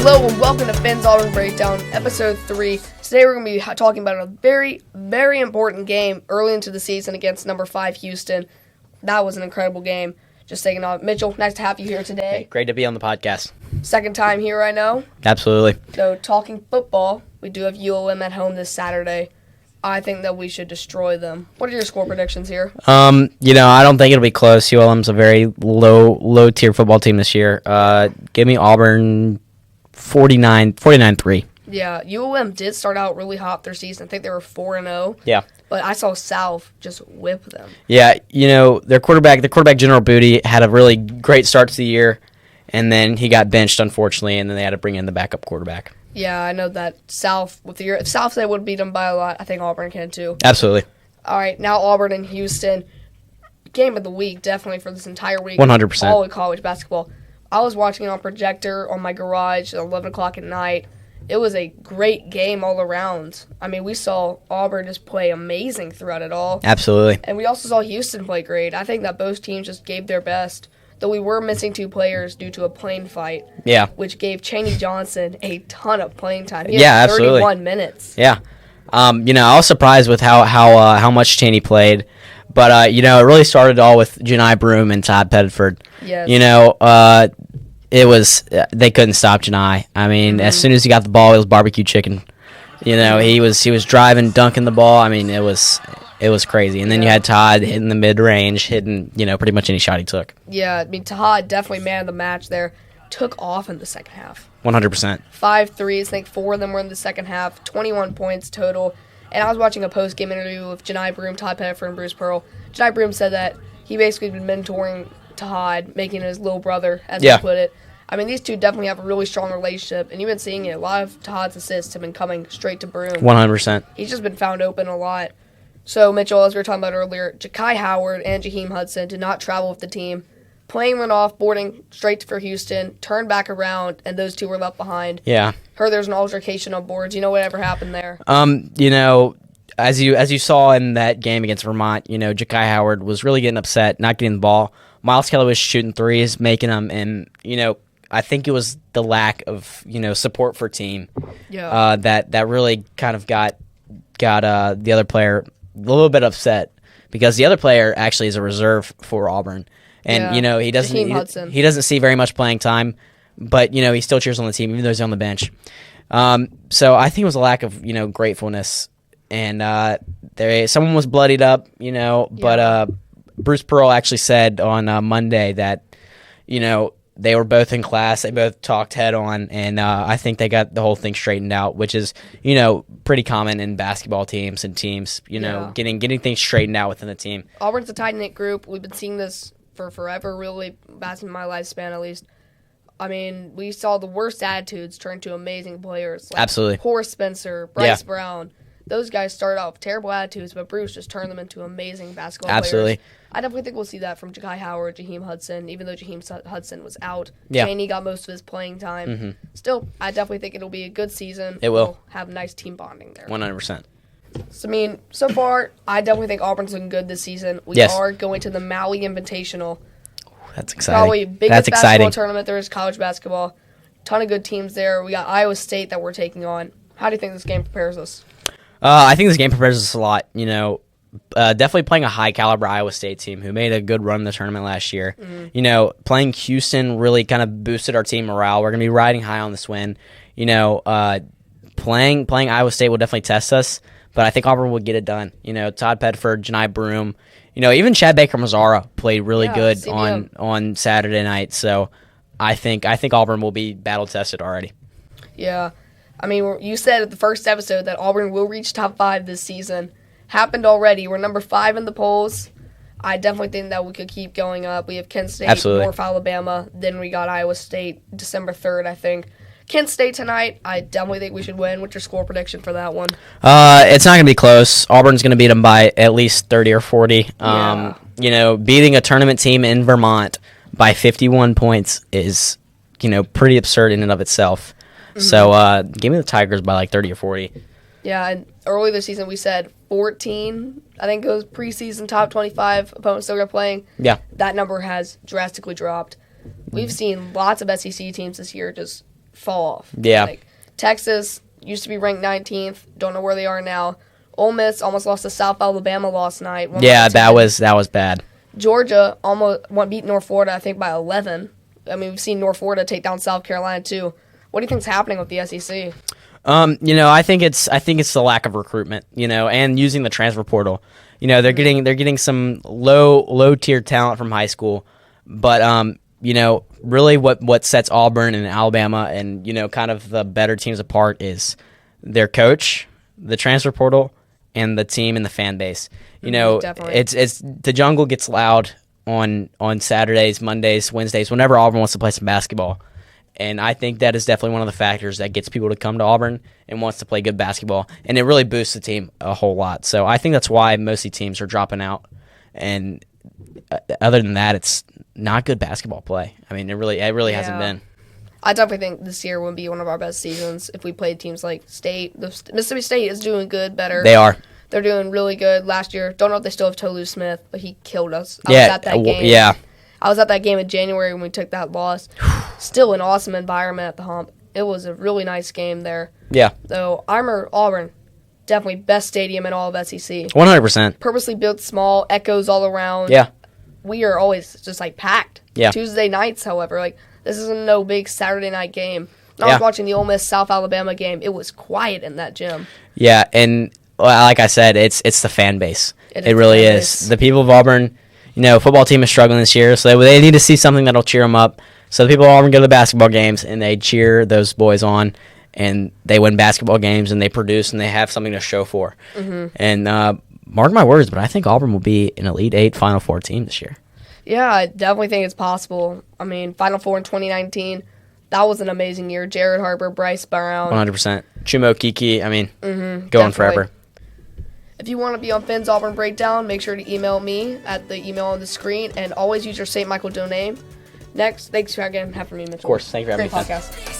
Hello and welcome to Finn's Auburn Breakdown, Episode 3. Today we're going to be talking about a very, very important game early into the season against number 5 Houston. That was an incredible game. Just taking off. Mitchell, nice to have you here today. Hey, great to be on the podcast. Second time here, I know. Absolutely. So, talking football, we do have ULM at home this Saturday. I think that we should destroy them. What are your score predictions here? I don't think it'll be close. ULM's a very low-tier football team this year. Give me Auburn 49-3. Yeah, ULM did start out really hot their season. I think they were 4-0. Yeah. But I saw South just whip them. Yeah, their quarterback General Booty, had a really great start to the year, and then he got benched, unfortunately, and then they had to bring in the backup quarterback. Yeah, I know that South, if South they would beat them by a lot, I think Auburn can too. Absolutely. All right, now Auburn and Houston. Game of the week, definitely for this entire week. 100%. All of college basketball. I was watching it on projector on my garage at 11 o'clock at night. It was a great game all around. I mean, we saw Auburn just play amazing throughout it all. Absolutely. And we also saw Houston play great. I think that both teams just gave their best, though we were missing 2 players due to a plane fight. Yeah. Which gave Chaney Johnson a ton of playing time. He had had absolutely. 31 minutes. Yeah. I was surprised with how much Chaney played. But, it really started all with Janai Broome and Todd Pettiford. Yes. They couldn't stop Janai. I mean, As soon as he got the ball, it was barbecue chicken. He was driving, dunking the ball. I mean, it was crazy. And then you had Todd hitting the mid-range, hitting, pretty much any shot he took. Yeah, I mean, Todd definitely man of the match there. Took off in the second half. 100%. 5 threes, I think 4 of them were in the second half, 21 points total. And I was watching a post-game interview with Janai Broome, Todd Pettiford, and Bruce Pearl. Janai Broome said that he basically been mentoring Todd, making it his little brother, as he put it. I mean, these two definitely have a really strong relationship, and you've been seeing it. A lot of Todd's assists have been coming straight to Broome. 100%. He's just been found open a lot. So, Mitchell, as we were talking about earlier, Ja'Kai Howard and Jaheim Hudson did not travel with the team. Plane went off, boarding straight for Houston, turned back around, and those two were left behind. Yeah. Heard there's an altercation on board. Do you know whatever happened there? As you saw in that game against Vermont, Ja'Kai Howard was really getting upset, not getting the ball. Miles Kelly was shooting threes, making them, and I think it was the lack of support for team that really kind of got the other player a little bit upset, because the other player actually is a reserve for Auburn, and he doesn't see very much playing time, but he still cheers on the team even though he's on the bench. So I think it was a lack of gratefulness, and someone was bloodied up, but Bruce Pearl actually said on Monday that they were both in class, they both talked head on, and I think they got the whole thing straightened out, which is pretty common in basketball teams and teams, getting things straightened out within the team. Auburn's a tight-knit group. We've been seeing this for forever, really, past my lifespan at least. I mean, we saw the worst attitudes turn to amazing players. Like Absolutely. Horace Spencer, Bryce Brown. Those guys started out with terrible attitudes, but Bruce just turned them into amazing basketball Absolutely. players. I definitely think we'll see that from Ja'Kai Howard, Jaheim Hudson, even though Jaheim Hudson was out. Yeah. Chaney got most of his playing time. Mm-hmm. Still, I definitely think it'll be a good season. It will. We'll have nice team bonding there. 100%. So, I mean, so far, I definitely think Auburn's looking good this season. We are going to the Maui Invitational. That's exciting. Probably biggest basketball tournament there is, college basketball. Ton of good teams there. We got Iowa State that we're taking on. How do you think this game prepares us? I think this game prepares us a lot. Definitely playing a high-caliber Iowa State team who made a good run in the tournament last year. Mm-hmm. Playing Houston really kind of boosted our team morale. We're going to be riding high on this win. Playing Iowa State will definitely test us, but I think Auburn will get it done. Todd Pettiford, Janai Broome, even Chad Baker-Mazara played really good on Saturday night. So I think Auburn will be battle-tested already. Yeah. I mean, you said at the first episode that Auburn will reach top 5 this season. Happened already. We're number 5 in the polls. I definitely think that we could keep going up. We have Kent State, North Alabama. Then we got Iowa State December 3rd, I think. Kent State tonight, I definitely think we should win. What's your score prediction for that one? It's not going to be close. Auburn's going to beat them by at least 30 or 40. Beating a tournament team in Vermont by 51 points is, pretty absurd in and of itself. Mm-hmm. So give me the Tigers by like 30 or 40. Yeah, and early this season we said 14, I think it was preseason top 25 opponents that we're playing. Yeah. That number has drastically dropped. We've seen lots of SEC teams this year just fall off. Yeah. Like, Texas used to be ranked 19th. Don't know where they are now. Ole Miss almost lost to South Alabama last night. Yeah, that was bad. Georgia almost beat North Florida, I think, by 11. I mean, we've seen North Florida take down South Carolina, too. What do you think's happening with the SEC? I think it's the lack of recruitment, and using the transfer portal. They're getting some low tier talent from high school, but really what sets Auburn and Alabama and kind of the better teams apart is their coach, the transfer portal, and the team and the fan base. Definitely. It's the jungle gets loud on Saturdays, Mondays, Wednesdays, whenever Auburn wants to play some basketball. And I think that is definitely one of the factors that gets people to come to Auburn and wants to play good basketball. And it really boosts the team a whole lot. So I think that's why mostly teams are dropping out. And other than that, it's not good basketball play. I mean, it really hasn't been. I definitely think this year would be one of our best seasons if we played teams like State. Mississippi State is doing good, better. They are. They're doing really good. Last year, don't know if they still have Tolu Smith, but he killed us. I was at that game. Yeah. I was at that game in January when we took that loss. Still an awesome environment at the Hump. It was a really nice game there. Yeah. So, Auburn, definitely best stadium in all of SEC. 100%. Purposely built small, echoes all around. Yeah. We are always just, packed. Yeah. Tuesday nights, however, this isn't no big Saturday night game. I was watching the Ole Miss South Alabama game. It was quiet in that gym. Yeah, and like I said, it's the fan base. It really is. The people of Auburn, football team is struggling this year, so they need to see something that'll cheer them up. So the people of Auburn go to the basketball games, and they cheer those boys on, and they win basketball games, and they produce, and they have something to show for. Mm-hmm. And mark my words, but I think Auburn will be an Elite Eight Final Four team this year. Yeah, I definitely think it's possible. I mean, Final Four in 2019, that was an amazing year. Jared Harper, Bryce Brown. 100%. Chumo Kiki, going definitely. forever. If you want to be on Finn's Auburn Breakdown, make sure to email me at the email on the screen, and always use your St. Michael Joe name. Next, thanks for again having me, Mitchell. Of course, thank you for having me. Great podcast.